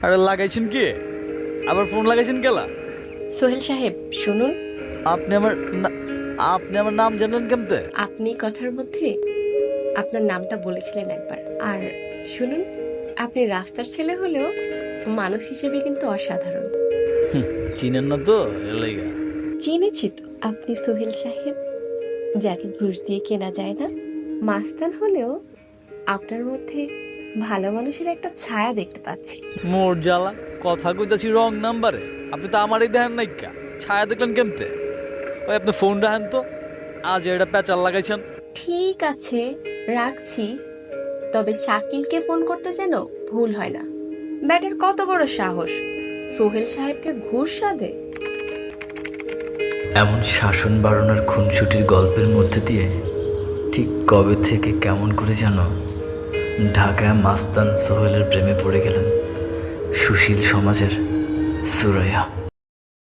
আরে লাগাইছেন কি? আবার ফোন লাগাইছেন কেলা? সোহেল সাহেব শুনুন। আপনি আমার আপনি আমার নাম জানেন কেমতে? আপনি কথার মধ্যে আপনার নামটা বলেছিলেন একবার। আর শুনুন, আপনি রাস্তার ছেলে হলেও মানুষ হিসেবে কিন্তু অসাধারণ। চিনেন না তো এলাইগা। চিনেছি তো, আপনি সোহেল সাহেব, যাকে ঘুষ দিয়ে কেনা যায় না। মাস্তান হলেও আপনার মধ্যে ভালো মানুষের একটা ছায়া দেখতে পাচ্ছি। মোর জ্বালা, কথা কইতাছি রং নাম্বারে। আপনি তো আমারই দেখেন নাই কা, ছায়া দেখলেন কেমতে? ওই আপনি ফোন রাখেন তো, আজ এটা পেঁচাল লাগাইছেন। ঠিক আছে, রাখছি। তবে শাকিলকে ফোন করতে যেন ভুল হয় না। ব্যাটার কত বড় সাহস, সোহেল সাহেবকে ঘুষ সাধে। এমন শাসন বাড়ানোর খুনসুটির গল্পের মধ্যে দিয়ে ঠিক কবে থেকে কেমন করে যেন ঢাকায় মাস্তান সোহেলের প্রেমে পড়ে গেলেন সুশীল সমাজের সুরাইয়া।